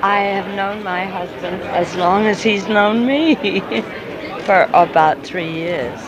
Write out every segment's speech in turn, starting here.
I have known my husband as long as he's known me, for about 3 years.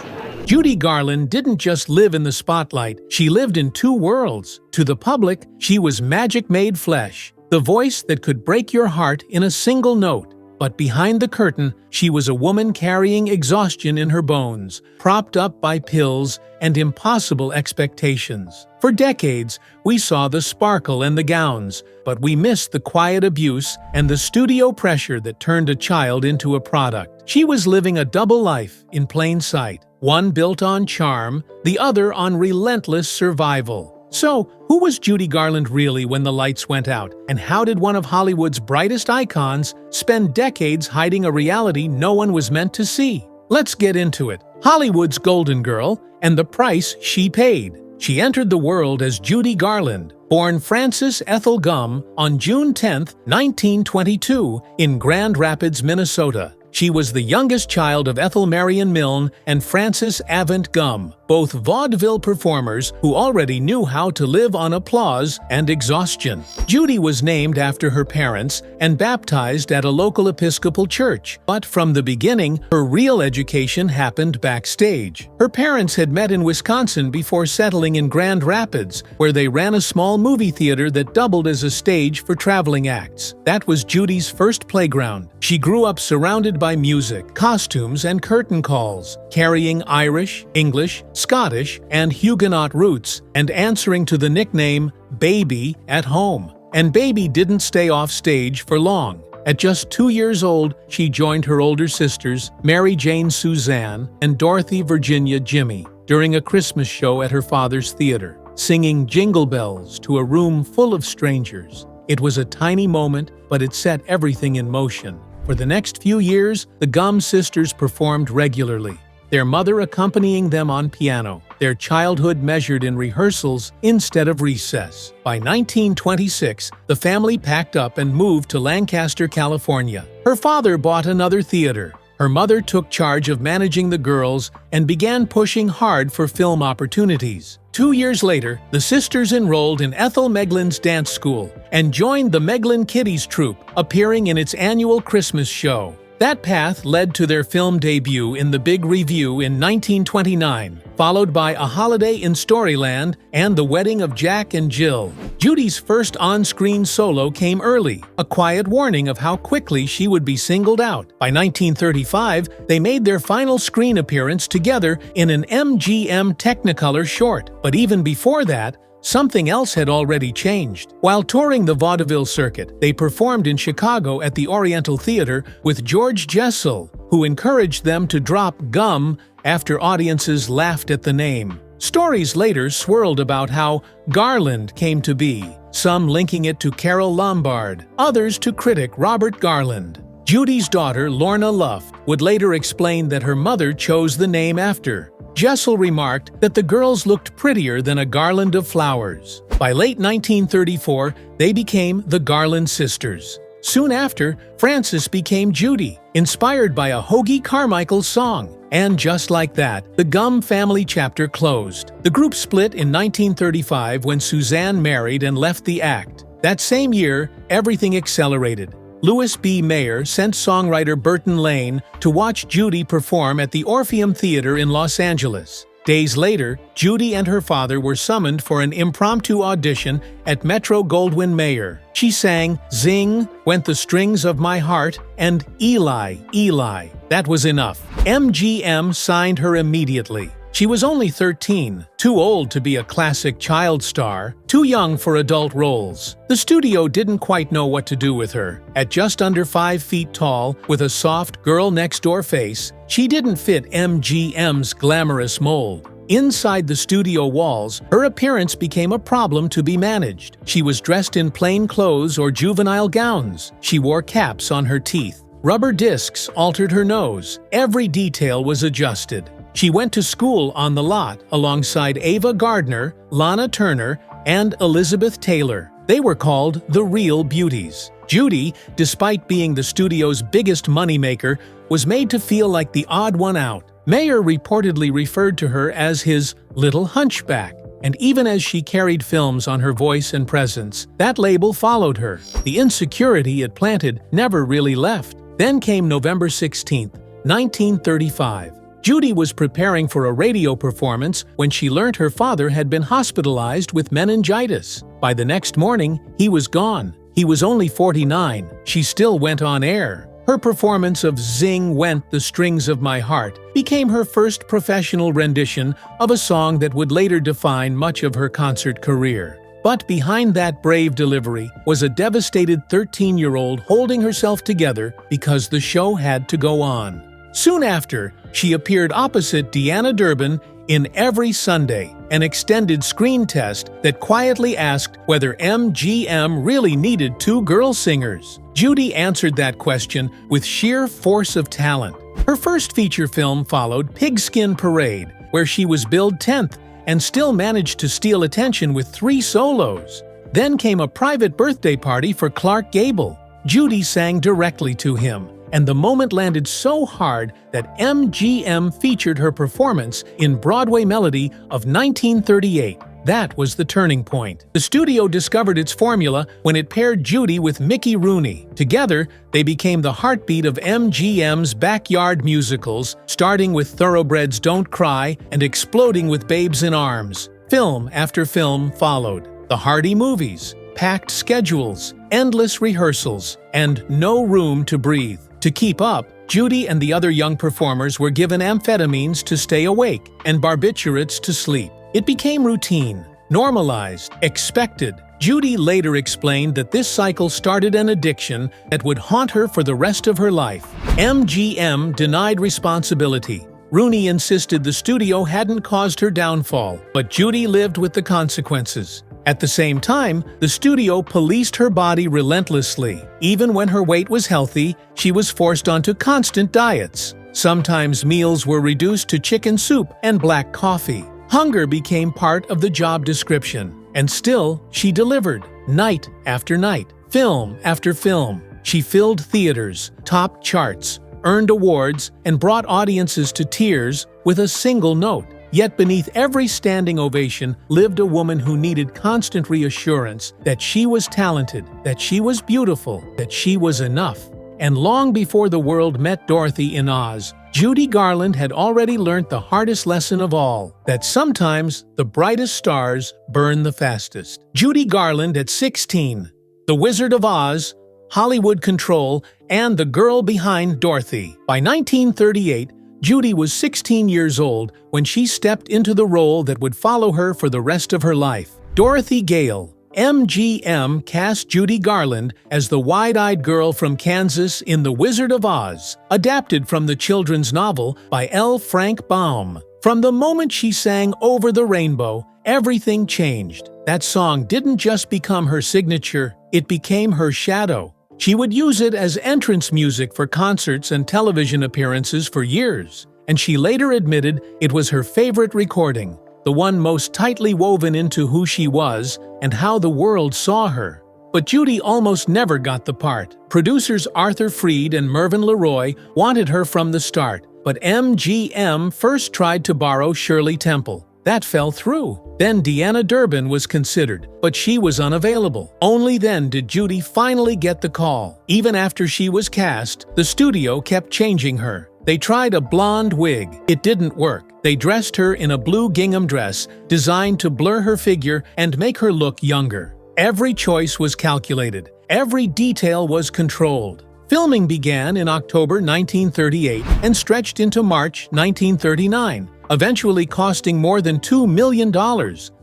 Judy Garland didn't just live in the spotlight, she lived in two worlds. To the public, she was magic made flesh, the voice that could break your heart in a single note. But behind the curtain, she was a woman carrying exhaustion in her bones, propped up by pills and impossible expectations. For decades, we saw the sparkle and the gowns, but we missed the quiet abuse and the studio pressure that turned a child into a product. She was living a double life in plain sight, one built on charm, the other on relentless survival. So, who was Judy Garland really when the lights went out? And how did one of Hollywood's brightest icons spend decades hiding a reality no one was meant to see? Let's get into it. Hollywood's Golden Girl and the price she paid. She entered the world as Judy Garland, born Frances Ethel Gumm on June 10, 1922, in Grand Rapids, Minnesota. She was the youngest child of Ethel Marion Milne and Frances Avant Gumm, both vaudeville performers who already knew how to live on applause and exhaustion. Judy was named after her parents and baptized at a local Episcopal church, but from the beginning, her real education happened backstage. Her parents had met in Wisconsin before settling in Grand Rapids, where they ran a small movie theater that doubled as a stage for traveling acts. That was Judy's first playground. She grew up surrounded by music, costumes, and curtain calls, carrying Irish, English, Scottish, and Huguenot roots, and answering to the nickname Baby at home. And Baby didn't stay off stage for long. At just 2 years old, she joined her older sisters, Mary Jane Suzanne and Dorothy Virginia Jimmy, during a Christmas show at her father's theater, singing Jingle Bells to a room full of strangers. It was a tiny moment, but it set everything in motion. For the next few years, the Gumm sisters performed regularly, their mother accompanying them on piano, their childhood measured in rehearsals instead of recess. By 1926, the family packed up and moved to Lancaster, California. Her father bought another theater. Her mother took charge of managing the girls and began pushing hard for film opportunities. 2 years later, the sisters enrolled in Ethel Meglin's dance school and joined the Meglin Kiddies troupe, appearing in its annual Christmas show. That path led to their film debut in The Big Review in 1929, followed by A Holiday in Storyland and The Wedding of Jack and Jill. Judy's first on-screen solo came early, a quiet warning of how quickly she would be singled out. By 1935, they made their final screen appearance together in an MGM Technicolor short. But even before that, something else had already changed. While touring the vaudeville circuit, they performed in Chicago at the Oriental Theater with George Jessel, who encouraged them to drop Gumm after audiences laughed at the name. Stories later swirled about how Garland came to be, some linking it to Carole Lombard, others to critic Robert Garland. Judy's daughter, Lorna Luft, would later explain that her mother chose the name after. Jessel remarked that the girls looked prettier than a garland of flowers. By late 1934, they became the Garland sisters. Soon after, Frances became Judy, inspired by a Hoagy Carmichael song. And just like that, the Gumm family chapter closed. The group split in 1935 when Suzanne married and left the act. That same year, everything accelerated. Louis B. Mayer sent songwriter Burton Lane to watch Judy perform at the Orpheum Theater in Los Angeles. Days later, Judy and her father were summoned for an impromptu audition at Metro-Goldwyn-Mayer. She sang "Zing, Went the Strings of My Heart" and "Eli, Eli." That was enough. MGM signed her immediately. She was only 13, too old to be a classic child star, too young for adult roles. The studio didn't quite know what to do with her. At just under 5 feet tall, with a soft girl-next-door face, she didn't fit MGM's glamorous mold. Inside the studio walls, her appearance became a problem to be managed. She was dressed in plain clothes or juvenile gowns. She wore caps on her teeth. Rubber discs altered her nose. Every detail was adjusted. She went to school on the lot alongside Ava Gardner, Lana Turner, and Elizabeth Taylor. They were called the Real Beauties. Judy, despite being the studio's biggest moneymaker, was made to feel like the odd one out. Mayer reportedly referred to her as his little hunchback. And even as she carried films on her voice and presence, that label followed her. The insecurity it planted never really left. Then came November 16, 1935. Judy was preparing for a radio performance when she learned her father had been hospitalized with meningitis. By the next morning, he was gone. He was only 49. She still went on air. Her performance of Zing Went the Strings of My Heart became her first professional rendition of a song that would later define much of her concert career. But behind that brave delivery was a devastated 13-year-old holding herself together because the show had to go on. Soon after, she appeared opposite Deanna Durbin in Every Sunday, an extended screen test that quietly asked whether MGM really needed two girl singers. Judy answered that question with sheer force of talent. Her first feature film followed Pigskin Parade, where she was billed 10th and still managed to steal attention with 3 solos. Then came A Private Birthday Party for Clark Gable. Judy sang directly to him, and the moment landed so hard that MGM featured her performance in Broadway Melody of 1938. That was the turning point. The studio discovered its formula when it paired Judy with Mickey Rooney. Together, they became the heartbeat of MGM's backyard musicals, starting with Thoroughbreds Don't Cry and exploding with Babes in Arms. Film after film followed. The Hardy movies, packed schedules, endless rehearsals, and no room to breathe. To keep up, Judy and the other young performers were given amphetamines to stay awake and barbiturates to sleep. It became routine, normalized, expected. Judy later explained that this cycle started an addiction that would haunt her for the rest of her life. MGM denied responsibility. Rooney insisted the studio hadn't caused her downfall, but Judy lived with the consequences. At the same time, the studio policed her body relentlessly. Even when her weight was healthy, she was forced onto constant diets. Sometimes meals were reduced to chicken soup and black coffee. Hunger became part of the job description. And still, she delivered, night after night, film after film. She filled theaters, topped charts, earned awards, and brought audiences to tears with a single note. Yet beneath every standing ovation lived a woman who needed constant reassurance that she was talented, that she was beautiful, that she was enough. And long before the world met Dorothy in Oz, Judy Garland had already learnt the hardest lesson of all, that sometimes the brightest stars burn the fastest. Judy Garland at 16, The Wizard of Oz, Hollywood Control, and the girl behind Dorothy. By 1938, Judy was 16 years old when she stepped into the role that would follow her for the rest of her life. Dorothy Gale. MGM cast Judy Garland as the wide-eyed girl from Kansas in The Wizard of Oz, adapted from the children's novel by L. Frank Baum. From the moment she sang Over the Rainbow, everything changed. That song didn't just become her signature, it became her shadow. She would use it as entrance music for concerts and television appearances for years, and she later admitted it was her favorite recording, the one most tightly woven into who she was and how the world saw her. But Judy almost never got the part. Producers Arthur Freed and Mervyn LeRoy wanted her from the start, but MGM first tried to borrow Shirley Temple. That fell through. Then Deanna Durbin was considered, but she was unavailable. Only then did Judy finally get the call. Even after she was cast, the studio kept changing her. They tried a blonde wig. It didn't work. They dressed her in a blue gingham dress designed to blur her figure and make her look younger. Every choice was calculated. Every detail was controlled. Filming began in October 1938 and stretched into March 1939, eventually costing more than $2 million,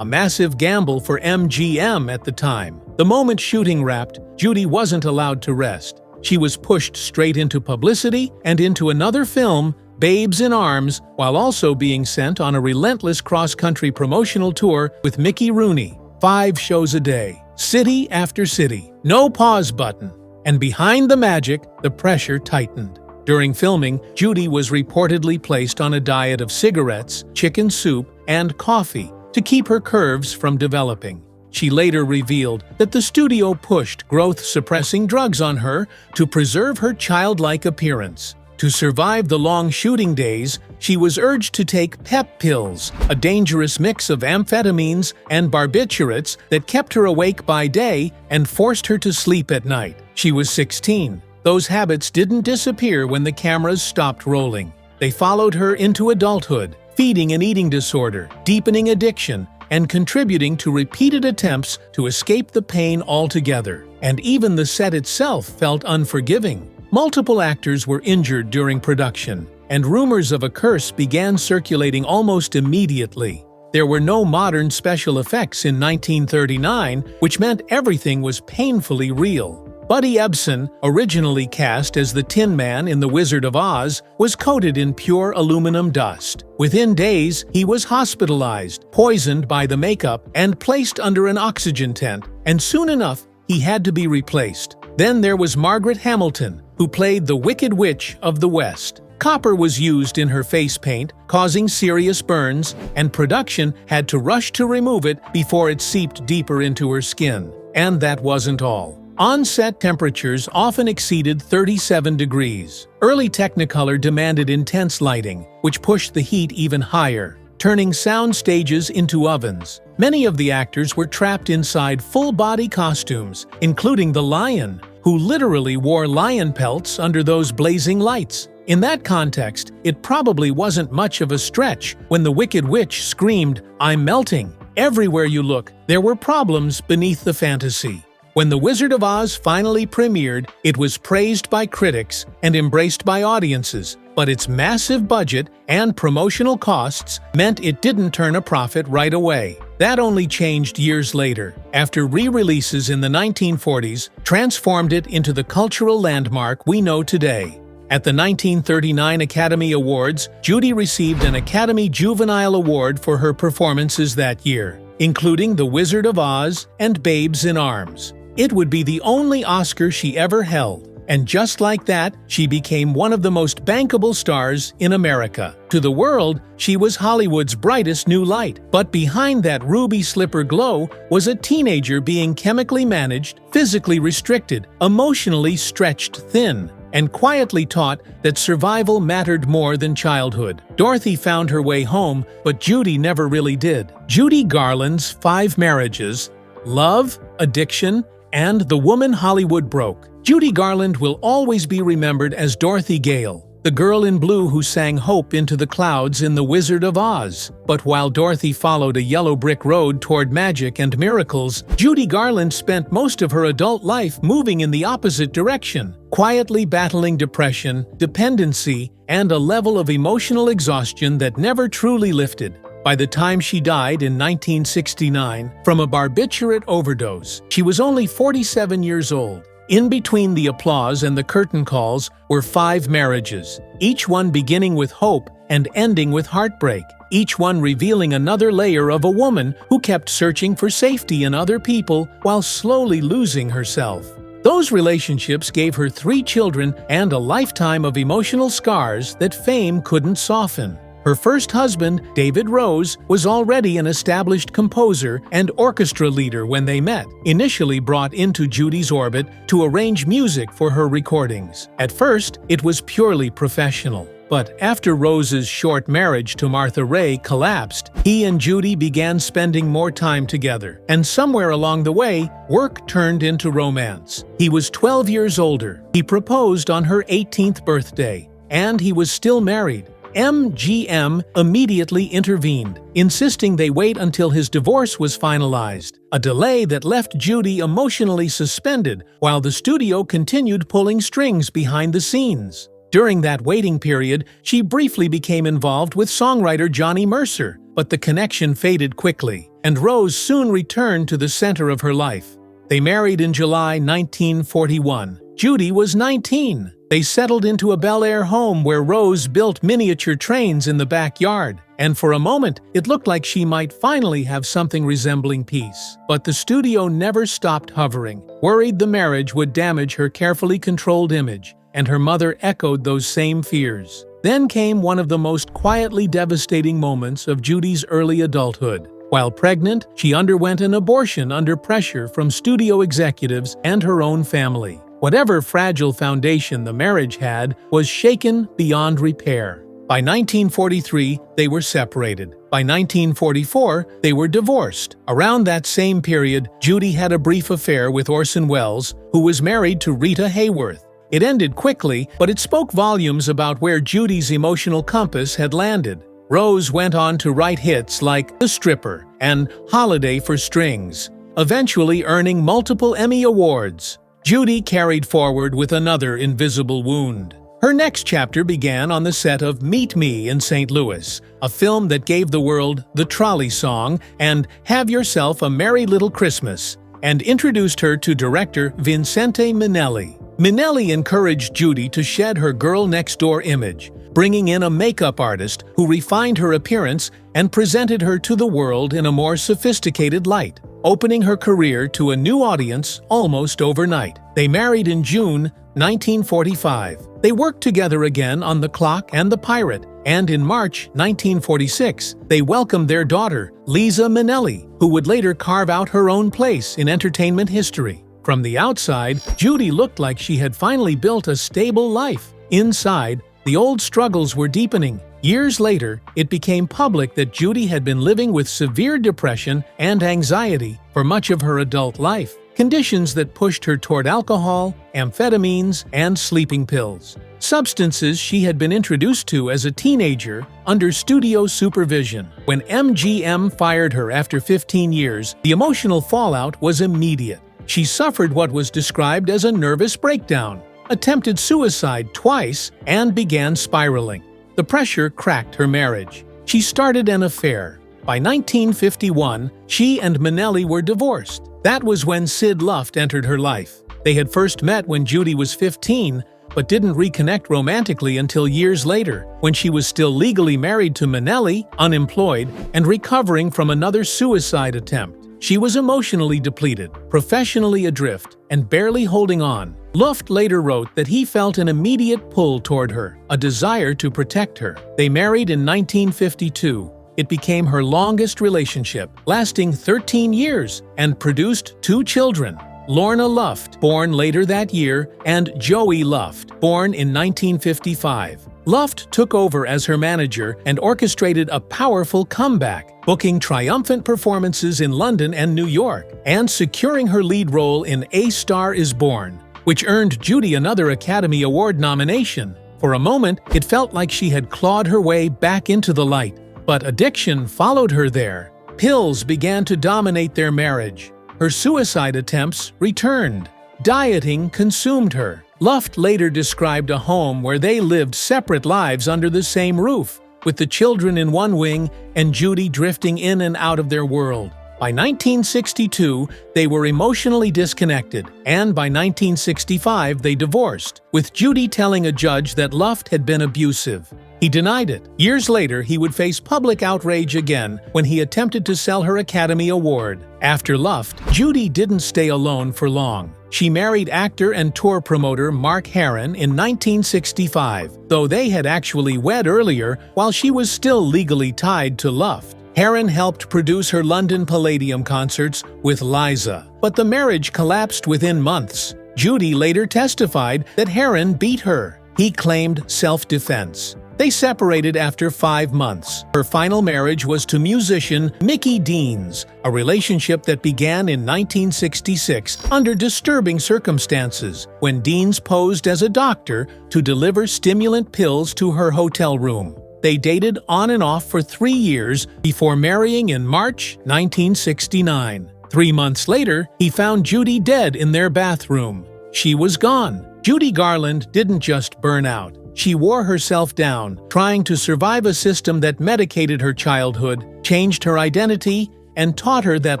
a massive gamble for MGM at the time. The moment shooting wrapped, Judy wasn't allowed to rest. She was pushed straight into publicity and into another film, Babes in Arms, while also being sent on a relentless cross-country promotional tour with Mickey Rooney. 5 shows a day, city after city, no pause button. And behind the magic, the pressure tightened. During filming, Judy was reportedly placed on a diet of cigarettes, chicken soup, and coffee to keep her curves from developing. She later revealed that the studio pushed growth-suppressing drugs on her to preserve her childlike appearance. To survive the long shooting days, she was urged to take pep pills, a dangerous mix of amphetamines and barbiturates that kept her awake by day and forced her to sleep at night. She was 16. Those habits didn't disappear when the cameras stopped rolling. They followed her into adulthood, feeding an eating disorder, deepening addiction, and contributing to repeated attempts to escape the pain altogether. And even the set itself felt unforgiving. Multiple actors were injured during production, and rumors of a curse began circulating almost immediately. There were no modern special effects in 1939, which meant everything was painfully real. Buddy Ebsen, originally cast as the Tin Man in The Wizard of Oz, was coated in pure aluminum dust. Within days, he was hospitalized, poisoned by the makeup, and placed under an oxygen tent, and soon enough, he had to be replaced. Then there was Margaret Hamilton, who played the Wicked Witch of the West. Copper was used in her face paint, causing serious burns, and production had to rush to remove it before it seeped deeper into her skin. And that wasn't all. On-set temperatures often exceeded 37 degrees. Early Technicolor demanded intense lighting, which pushed the heat even higher, turning sound stages into ovens. Many of the actors were trapped inside full-body costumes, including the lion, who literally wore lion pelts under those blazing lights. In that context, it probably wasn't much of a stretch when the Wicked Witch screamed, "I'm melting." Everywhere you look, there were problems beneath the fantasy. When The Wizard of Oz finally premiered, it was praised by critics and embraced by audiences, but its massive budget and promotional costs meant it didn't turn a profit right away. That only changed years later, after re-releases in the 1940s transformed it into the cultural landmark we know today. At the 1939 Academy Awards, Judy received an Academy Juvenile Award for her performances that year, including The Wizard of Oz and Babes in Arms. It would be the only Oscar she ever held, and just like that, she became one of the most bankable stars in America. To the world, she was Hollywood's brightest new light, but behind that ruby slipper glow was a teenager being chemically managed, physically restricted, emotionally stretched thin, and quietly taught that survival mattered more than childhood. Dorothy found her way home, but Judy never really did. Judy Garland's 5 marriages, love, addiction, and the woman Hollywood broke. Judy Garland will always be remembered as Dorothy Gale, the girl in blue who sang hope into the clouds in The Wizard of Oz. But while Dorothy followed a yellow brick road toward magic and miracles, Judy Garland spent most of her adult life moving in the opposite direction, quietly battling depression, dependency, and a level of emotional exhaustion that never truly lifted. By the time she died in 1969 from a barbiturate overdose, she was only 47 years old. In between the applause and the curtain calls were 5 marriages, each one beginning with hope and ending with heartbreak, each one revealing another layer of a woman who kept searching for safety in other people while slowly losing herself. Those relationships gave her 3 children and a lifetime of emotional scars that fame couldn't soften. Her first husband, David Rose, was already an established composer and orchestra leader when they met, initially brought into Judy's orbit to arrange music for her recordings. At first, it was purely professional. But after Rose's short marriage to Martha Ray collapsed, he and Judy began spending more time together. And somewhere along the way, work turned into romance. He was 12 years older. He proposed on her 18th birthday, and he was still married. MGM immediately intervened, insisting they wait until his divorce was finalized, a delay that left Judy emotionally suspended while the studio continued pulling strings behind the scenes. During that waiting period, she briefly became involved with songwriter Johnny Mercer, but the connection faded quickly, and Rose soon returned to the center of her life. They married in July 1941. Judy was 19. They settled into a Bel Air home where Rose built miniature trains in the backyard, and for a moment, it looked like she might finally have something resembling peace. But the studio never stopped hovering, worried the marriage would damage her carefully controlled image, and her mother echoed those same fears. Then came one of the most quietly devastating moments of Judy's early adulthood. While pregnant, she underwent an abortion under pressure from studio executives and her own family. Whatever fragile foundation the marriage had was shaken beyond repair. By 1943, they were separated. By 1944, they were divorced. Around that same period, Judy had a brief affair with Orson Welles, who was married to Rita Hayworth. It ended quickly, but it spoke volumes about where Judy's emotional compass had landed. Rose went on to write hits like The Stripper and Holiday for Strings, eventually earning multiple Emmy Awards. Judy carried forward with another invisible wound. Her next chapter began on the set of Meet Me in St. Louis, a film that gave the world The Trolley Song and Have Yourself a Merry Little Christmas, and introduced her to director Vincente Minnelli. Minnelli encouraged Judy to shed her girl-next-door image, bringing in a makeup artist who refined her appearance and presented her to the world in a more sophisticated light, opening her career to a new audience almost overnight. They married in June 1945. They worked together again on The Clock and The Pirate, and in March 1946, they welcomed their daughter, Liza Minnelli, who would later carve out her own place in entertainment history. From the outside, Judy looked like she had finally built a stable life. Inside, the old struggles were deepening. Years later, it became public that Judy had been living with severe depression and anxiety for much of her adult life, conditions that pushed her toward alcohol, amphetamines, and sleeping pills, substances she had been introduced to as a teenager under studio supervision. When MGM fired her after 15 years, the emotional fallout was immediate. She suffered what was described as a nervous breakdown, attempted suicide twice, and began spiraling. The pressure cracked her marriage. She started an affair. By 1951, she and Minnelli were divorced. That was when Sid Luft entered her life. They had first met when Judy was 15, but didn't reconnect romantically until years later, when she was still legally married to Minnelli, unemployed, and recovering from another suicide attempt. She was emotionally depleted, professionally adrift, and barely holding on. Luft later wrote that he felt an immediate pull toward her, a desire to protect her. They married in 1952. It became her longest relationship, lasting 13 years, and produced 2 children, Lorna Luft, born later that year, and Joey Luft, born in 1955. Luft took over as her manager and orchestrated a powerful comeback, booking triumphant performances in London and New York, and securing her lead role in A Star Is Born, which earned Judy another Academy Award nomination. For a moment, it felt like she had clawed her way back into the light, but addiction followed her there. Pills began to dominate their marriage. Her suicide attempts returned. Dieting consumed her. Luft later described a home where they lived separate lives under the same roof, with the children in one wing and Judy drifting in and out of their world. By 1962, they were emotionally disconnected, and by 1965 they divorced, with Judy telling a judge that Luft had been abusive. He denied it. Years later, he would face public outrage again when he attempted to sell her Academy Award. After Luft, Judy didn't stay alone for long. She married actor and tour promoter Mark Harron in 1965, though they had actually wed earlier while she was still legally tied to Luft. Harron helped produce her London Palladium concerts with Liza, but the marriage collapsed within months. Judy later testified that Harron beat her. He claimed self-defense. They separated after 5 months. Her final marriage was to musician Mickey Deans, a relationship that began in 1966 under disturbing circumstances when Deans posed as a doctor to deliver stimulant pills to her hotel room. They dated on and off for 3 years before marrying in March 1969. 3 months later, he found Judy dead in their bathroom. She was gone. Judy Garland didn't just burn out. She wore herself down, trying to survive a system that medicated her childhood, changed her identity, and taught her that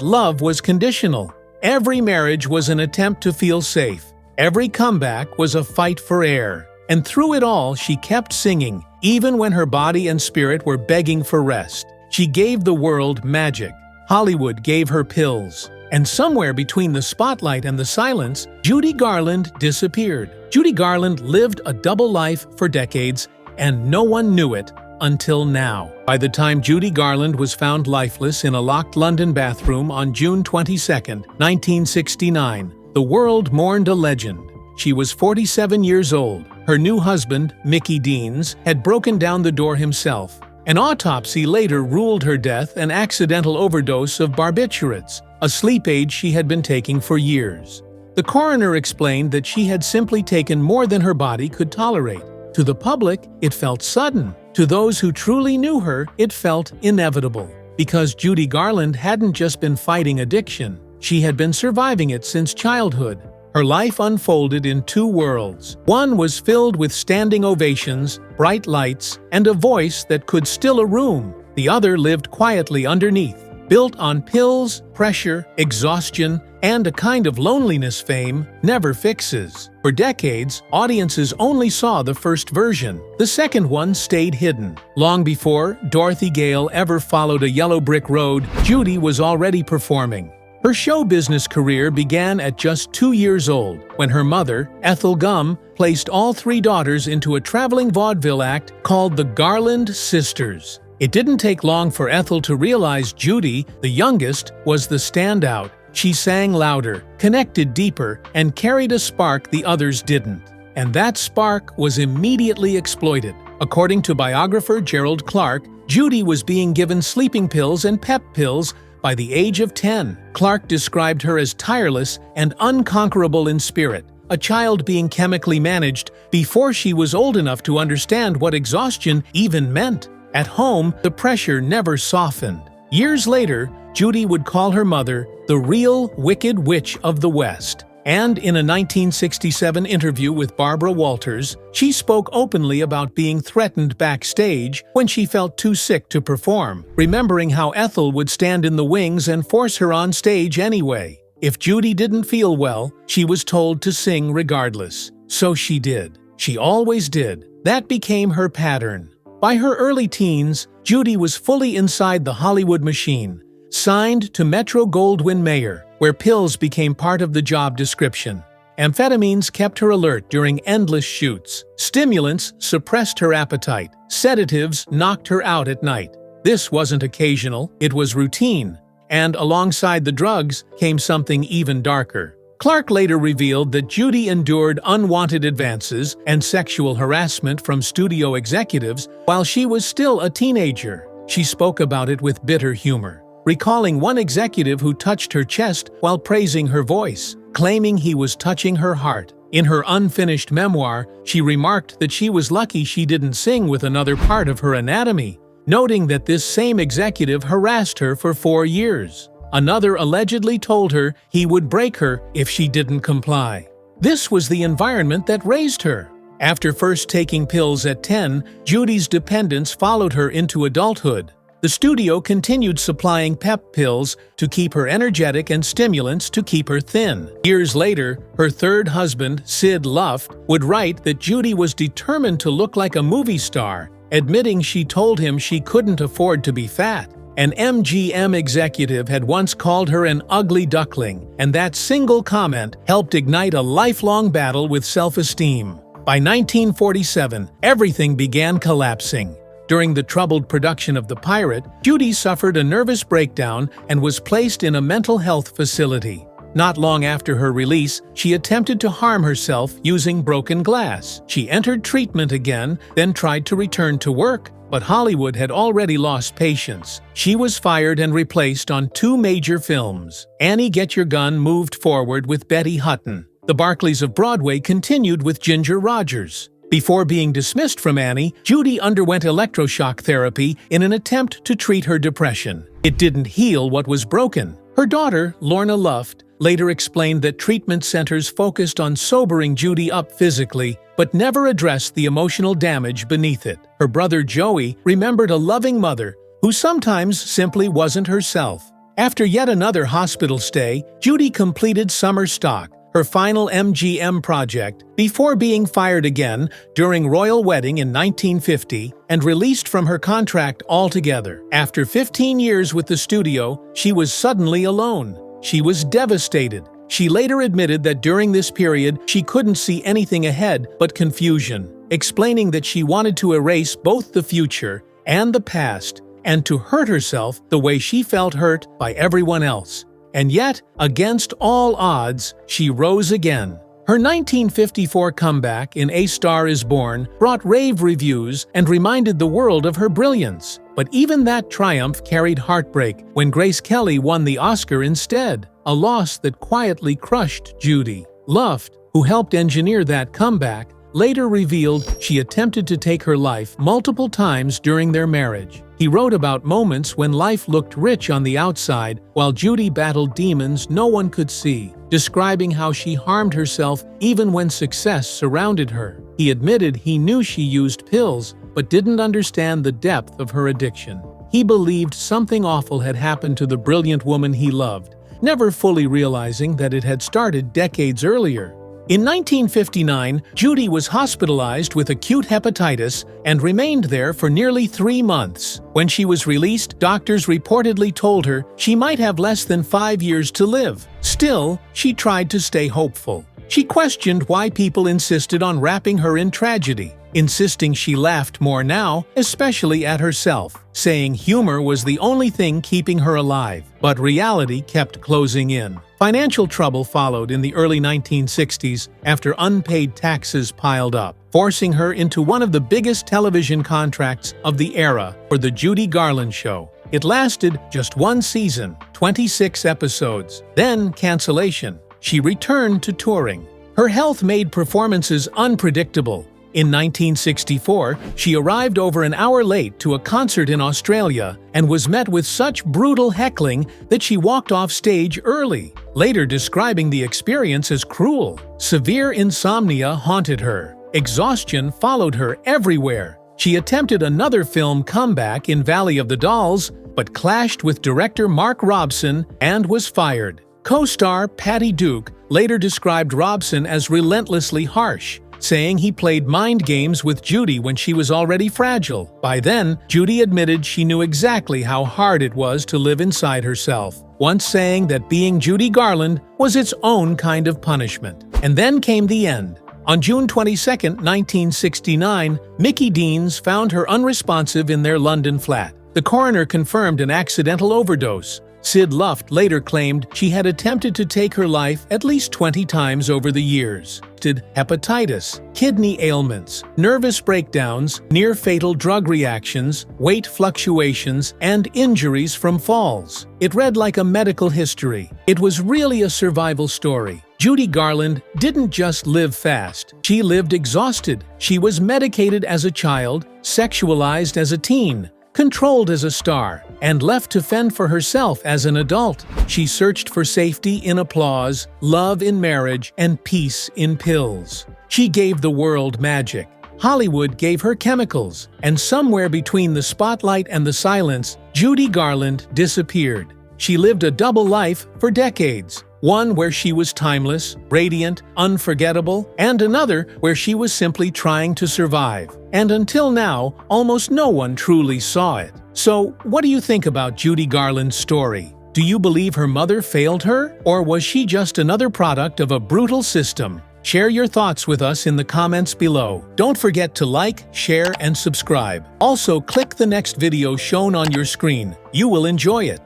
love was conditional. Every marriage was an attempt to feel safe. Every comeback was a fight for air. And through it all, she kept singing, even when her body and spirit were begging for rest. She gave the world magic. Hollywood gave her pills. And somewhere between the spotlight and the silence, Judy Garland disappeared. Judy Garland lived a double life for decades, and no one knew it until now. By the time Judy Garland was found lifeless in a locked London bathroom on June 22, 1969, the world mourned a legend. She was 47 years old. Her new husband, Mickey Deans, had broken down the door himself. An autopsy later ruled her death an accidental overdose of barbiturates, a sleep aid she had been taking for years. The coroner explained that she had simply taken more than her body could tolerate. To the public, it felt sudden. To those who truly knew her, it felt inevitable. Because Judy Garland hadn't just been fighting addiction, she had been surviving it since childhood. Her life unfolded in two worlds. One was filled with standing ovations, bright lights, and a voice that could still a room. The other lived quietly underneath, built on pills, pressure, exhaustion, and a kind of loneliness fame never fixes. For decades, audiences only saw the first version. The second one stayed hidden. Long before Dorothy Gale ever followed a yellow brick road, Judy was already performing. Her show business career began at just 2 years old, when her mother, Ethel Gum, placed all three daughters into a traveling vaudeville act called the Garland Sisters. It didn't take long for Ethel to realize Judy, the youngest, was the standout. She sang louder, connected deeper, and carried a spark the others didn't. And that spark was immediately exploited. According to biographer Gerald Clark, Judy was being given sleeping pills and pep pills by the age of 10. Clark described her as tireless and unconquerable in spirit, a child being chemically managed before she was old enough to understand what exhaustion even meant. At home, the pressure never softened. Years later, Judy would call her mother the real Wicked Witch of the West. And in a 1967 interview with Barbara Walters, she spoke openly about being threatened backstage when she felt too sick to perform, remembering how Ethel would stand in the wings and force her on stage anyway. If Judy didn't feel well, she was told to sing regardless. So she did. She always did. That became her pattern. By her early teens, Judy was fully inside the Hollywood machine, signed to Metro-Goldwyn-Mayer, where pills became part of the job description. Amphetamines kept her alert during endless shoots. Stimulants suppressed her appetite. Sedatives knocked her out at night. This wasn't occasional, it was routine. And alongside the drugs came something even darker. Clark later revealed that Judy endured unwanted advances and sexual harassment from studio executives while she was still a teenager. She spoke about it with bitter humor, recalling one executive who touched her chest while praising her voice, claiming he was touching her heart. In her unfinished memoir, she remarked that she was lucky she didn't sing with another part of her anatomy, noting that this same executive harassed her for 4 years. Another allegedly told her he would break her if she didn't comply. This was the environment that raised her. After first taking pills at 10, Judy's dependence followed her into adulthood. The studio continued supplying pep pills to keep her energetic and stimulants to keep her thin. Years later, her third husband, Sid Luft, would write that Judy was determined to look like a movie star, admitting she told him she couldn't afford to be fat. An MGM executive had once called her an ugly duckling, and that single comment helped ignite a lifelong battle with self-esteem. By 1947, everything began collapsing. During the troubled production of The Pirate, Judy suffered a nervous breakdown and was placed in a mental health facility. Not long after her release, she attempted to harm herself using broken glass. She entered treatment again, then tried to return to work, but Hollywood had already lost patience. She was fired and replaced on 2 major films. Annie Get Your Gun moved forward with Betty Hutton. The Barclays of Broadway continued with Ginger Rogers. Before being dismissed from Annie, Judy underwent electroshock therapy in an attempt to treat her depression. It didn't heal what was broken. Her daughter, Lorna Luft, later explained that treatment centers focused on sobering Judy up physically, but never addressed the emotional damage beneath it. Her brother Joey remembered a loving mother who sometimes simply wasn't herself. After yet another hospital stay, Judy completed Summer Stock, her final MGM project, before being fired again during Royal Wedding in 1950 and released from her contract altogether. After 15 years with the studio, she was suddenly alone. She was devastated. She later admitted that during this period, she couldn't see anything ahead but confusion, explaining that she wanted to erase both the future and the past and to hurt herself the way she felt hurt by everyone else. And yet, against all odds, she rose again. Her 1954 comeback in A Star Is Born brought rave reviews and reminded the world of her brilliance. But even that triumph carried heartbreak when Grace Kelly won the Oscar instead, a loss that quietly crushed Judy. Luft, who helped engineer that comeback, later revealed she attempted to take her life multiple times during their marriage. He wrote about moments when life looked rich on the outside while Judy battled demons no one could see, describing how she harmed herself even when success surrounded her. He admitted he knew she used pills, but didn't understand the depth of her addiction. He believed something awful had happened to the brilliant woman he loved, never fully realizing that it had started decades earlier. In 1959, Judy was hospitalized with acute hepatitis and remained there for nearly 3 months. When she was released, doctors reportedly told her she might have less than 5 years to live. Still, she tried to stay hopeful. She questioned why people insisted on wrapping her in tragedy, insisting she laughed more now, especially at herself, saying humor was the only thing keeping her alive. But reality kept closing in. Financial trouble followed in the early 1960s after unpaid taxes piled up, forcing her into one of the biggest television contracts of the era for The Judy Garland Show. It lasted just 1 season, 26 episodes, then cancellation. She returned to touring. Her health made performances unpredictable. In 1964, she arrived over an hour late to a concert in Australia and was met with such brutal heckling that she walked off stage early, later describing the experience as cruel. Severe insomnia haunted her. Exhaustion followed her everywhere. She attempted another film comeback in Valley of the Dolls, but clashed with director Mark Robson and was fired. Co-star Patty Duke later described Robson as relentlessly harsh, saying he played mind games with Judy when she was already fragile. By then, Judy admitted she knew exactly how hard it was to live inside herself, once saying that being Judy Garland was its own kind of punishment. And then came the end. On June 22, 1969, Mickey Deans found her unresponsive in their London flat. The coroner confirmed an accidental overdose. Sid Luft later claimed she had attempted to take her life at least 20 times over the years. Hepatitis, kidney ailments, nervous breakdowns, near-fatal drug reactions, weight fluctuations, and injuries from falls. It read like a medical history. It was really a survival story. Judy Garland didn't just live fast. She lived exhausted. She was medicated as a child, sexualized as a teen, controlled as a star, and left to fend for herself as an adult. She searched for safety in applause, love in marriage, and peace in pills. She gave the world magic. Hollywood gave her chemicals, and somewhere between the spotlight and the silence, Judy Garland disappeared. She lived a double life for decades. One where she was timeless, radiant, unforgettable, and another where she was simply trying to survive. And until now, almost no one truly saw it. So, what do you think about Judy Garland's story? Do you believe her mother failed her, or was she just another product of a brutal system? Share your thoughts with us in the comments below. Don't forget to like, share, and subscribe. Also, click the next video shown on your screen. You will enjoy it.